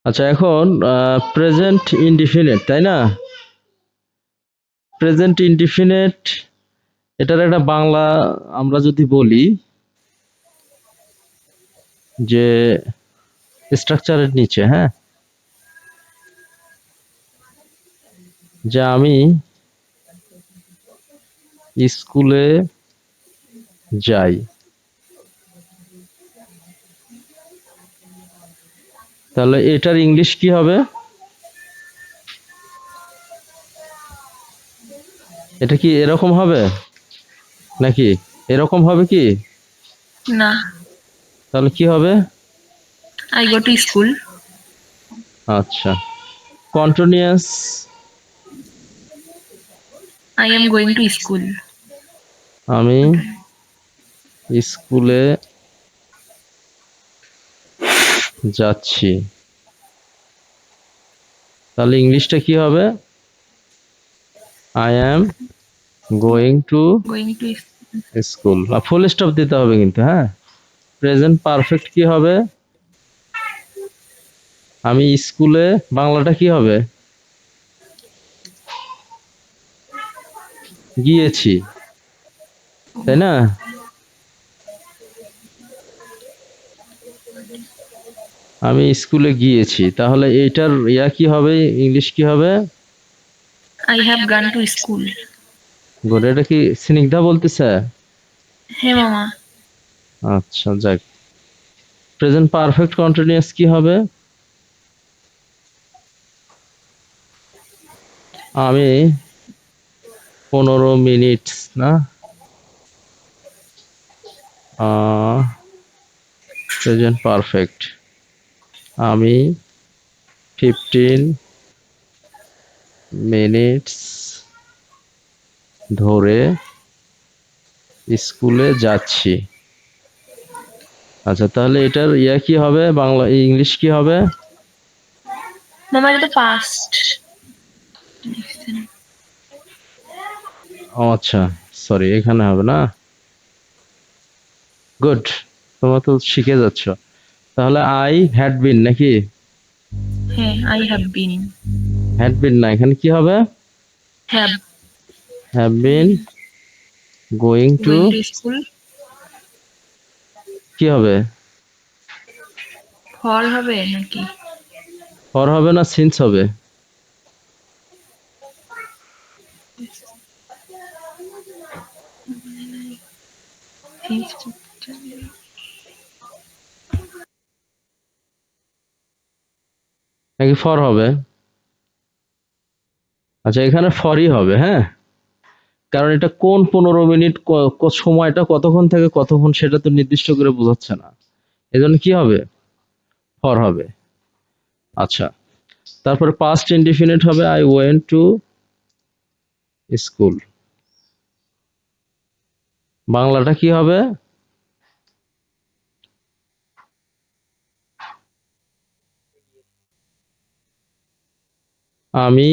আচ্ছা, এখন present indefinite, তাই না? প্রেজেন্ট ইনডিফিনিট এটার একটা বাংলা আমরা যদি বলি যে স্ট্রাকচারের নিচে, হ্যাঁ, যে আমি স্কুলে যাই, তাহলে এটার ইংলিশ কি হবে? এটা কি এরকম হবে নাকি এরকম হবে কি? না, তাহলে কি হবে? I go to school. আচ্ছা, continuous I am going to school. আমি স্কুলে যাচ্ছি, তাহলে ইংলিশটা কি হবে? I am going to Going to school. Full stop দিতে হবে কিন্তু, হ্যাঁ। প্রেজেন্ট পারফেক্ট কি হবে? আমি স্কুলে, বাংলাটা কি হবে? গিয়েছি, তাই না? আমি স্কুলে গিয়েছি, তাহলে এইটার ইয়া কি হবে, ইংলিশ কি হবে? I have gone to school. Good. এটা কি স্নিগ্ধা বলতেছে? Hey mama. আচ্ছা, যাক। প্রেজেন্ট পারফেক্ট কন্টিনিউয়াস কি হবে? আমি 15 মিনিট, না, প্রেজেন্ট পারফেক্ট, আমি 15 মিনিটস ধরে স্কুলে যাচ্ছি। আচ্ছা, তাহলে এটার ইয়া কি হবে, বাংলা ইংলিশ কি হবে? Mama, এটা তো past. ও আচ্ছা, সরি, এখানে হবে না। গুড, তোমরা তো শিখে যাচ্ছ। তাহলে আই হ্যাড বিন নাকি? হ্যাঁ, I have been. Had been না, এখানে কি হবে? Have have been going to, going to school. কি হবে? ফল হবে নাকি? ফর হবে না সিন্স হবে? নাকি ফর হবে? আচ্ছা, এখানে ফরই হবে, হ্যাঁ। কারণ এটা কোন 15 মিনিট, সময়টা কতক্ষণ থেকে কতক্ষণ সেটা তো নির্দিষ্ট করে বোঝাচ্ছে না, এজন্য কি হবে? ফর হবে। আচ্ছা, তারপরে পাস্ট ইনডিফিনিট হবে আই ওয়েন্ট টু স্কুল। বাংলাটা কি হবে? আমি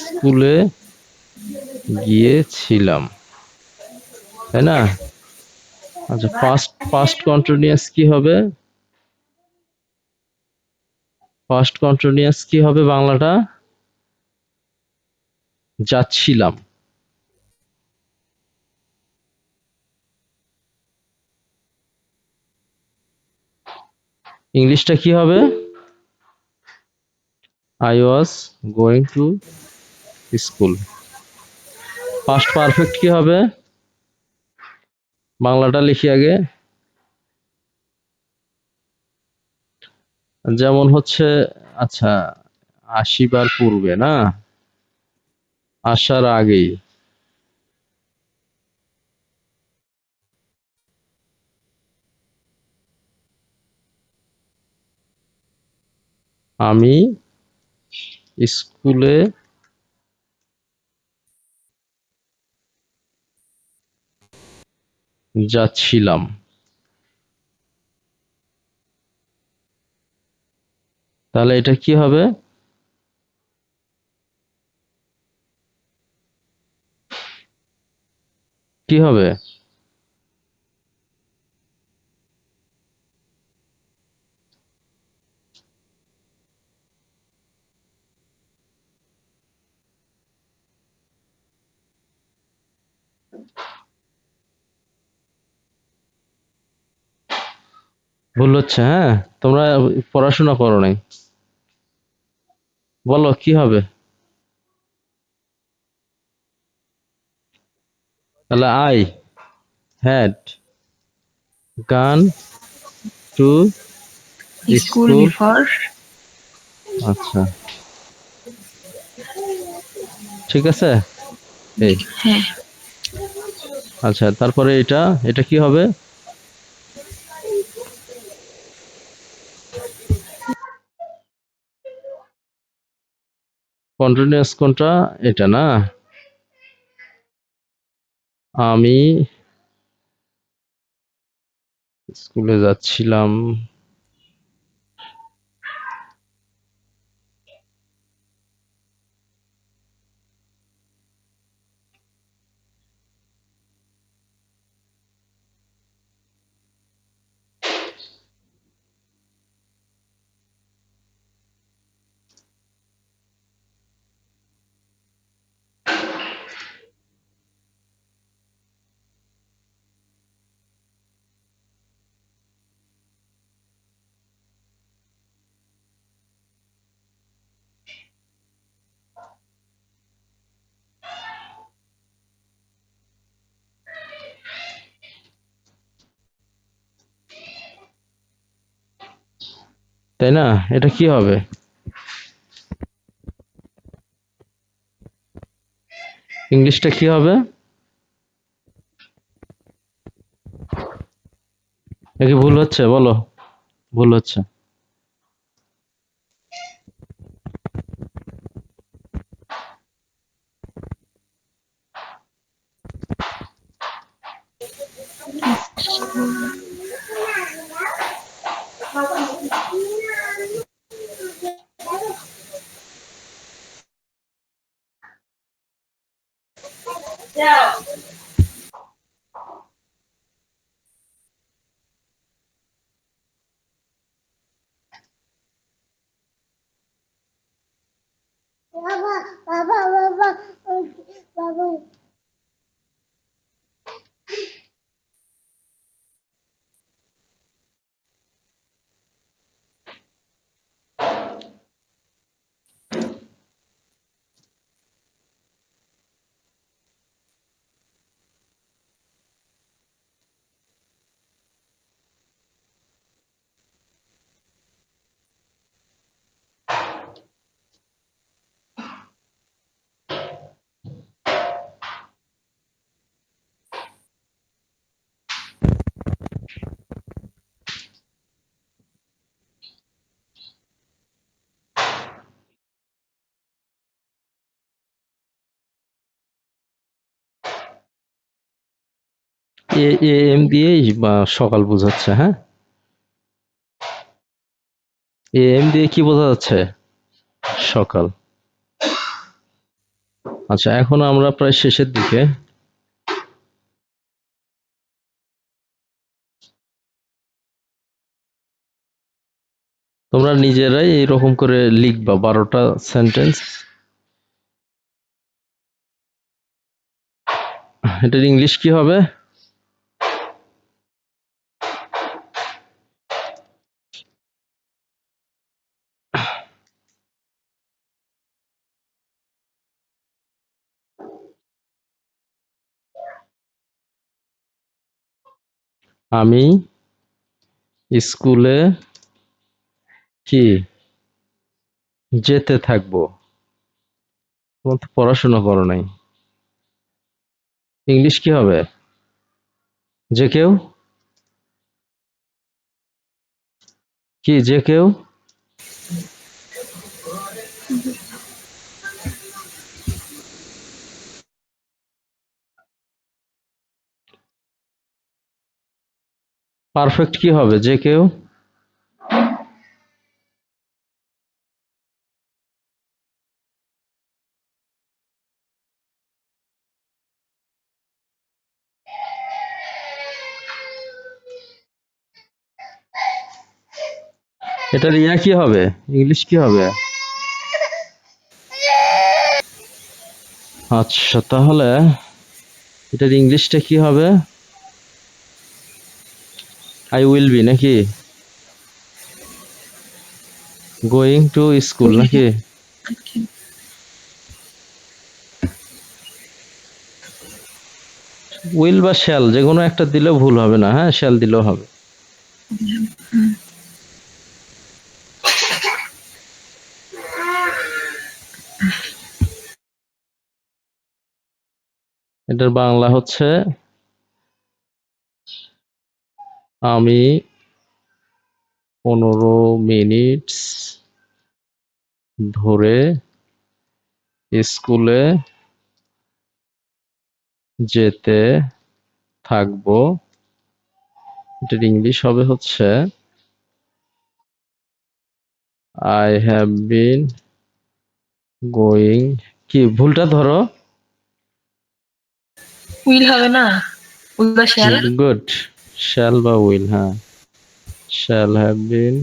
স্কুলে গিয়েছিলাম, তাই না? আচ্ছা, পাস্ট কন্টিনিউয়াস কি হবে? পাস্ট কন্টিনিউয়াস কি হবে বাংলাটা? যাচ্ছিলাম। ইংলিশটা কি হবে? I was going to school. Past perfect কি হবে? বাংলাটা লিখি আগে। যেমন হচ্ছে, আচ্ছা, আসিবার পূর্বে, না, আসার আগেই। আমি স্কুলে যাচ্ছিলাম, তাহলে এটা কি হবে? কি হবে? ভুল হচ্ছে, হ্যাঁ। তোমরা পড়াশোনা করো নাই। বলো কি হবে? তাহলে আই হ্যাড গান টু স্কুল স্কুল। বিফোর। আচ্ছা, ঠিক আছে। এই, হ্যাঁ, আচ্ছা, তারপরে এটা এটা কি হবে? কন্টিনিউয়াস কোনটা? এটা না। আমি স্কুলে যাচ্ছিলাম। তাই না? এটা কি হবে? ইংলিশটা কি হবে? নাকি ভুল হচ্ছে? বলো, ভুল হচ্ছে। এ এ এম দিয়েই বা সকাল বোঝাচ্ছে, হ্যাঁ। এ এম দিয়ে কি বোঝা যাচ্ছে? সকাল। আচ্ছা, এখন আমরা প্রায় শেষের দিকে। তোমরা নিজেরাই এইরকম করে লিখবা 12টা সেন্টেন্স। এটার ইংলিশ কি হবে? আমি স্কুলে কি যেতে থাকবো। তোমার তো পড়াশোনা করো নাই। ইংলিশ কি হবে? যে কেউ কি? যে কেউ পারফেক্ট কি হবে? যে কেউ এটার ইয়া কি হবে? ইংলিশ কি হবে? আচ্ছা, তাহলে এটার ইংলিশটা কি হবে? আই উইল বি নাকি? গোয়িং টু স্কুল নাকি? উইল বা শ্যাল যে কোনো একটা দিলেও ভুল হবে না, হ্যাঁ শ্যাল দিলেও হবে। এটার বাংলা হচ্ছে আমি 15 মিনিট ধরে স্কুলে যেতে থাকবো। এটার ইংলিশ হবে হচ্ছে আই হ্যাভ বিন গোয়িং, কি ভুলটা ধরো। উইল হবে না, উইল বা শ্যাল। গুড, শ্যাল বা উইল, হ্যাঁ shall have been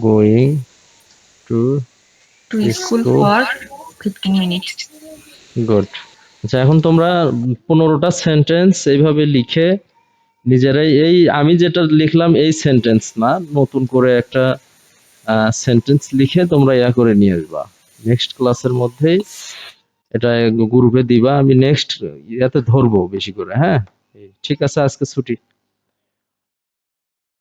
going to to school school. For 15 minute. Good. আচ্ছা এখন তোমরা 15টা সেন্টেন্স এইভাবে লিখে নিজেরাই, এই আমি যেটা লিখলাম এই সেন্টেন্স না, নতুন করে একটা সেন্টেন্স লিখে তোমরা ইয়া করে নিয়ে আসবা। নেক্সট ক্লাসের মধ্যেই এটা গ্রুপে দিবা, আমি নেক্সট ইয়াতে ধরবো বেশি করে, হ্যাঁ। ঠিক আছে, আজকে ছুটি।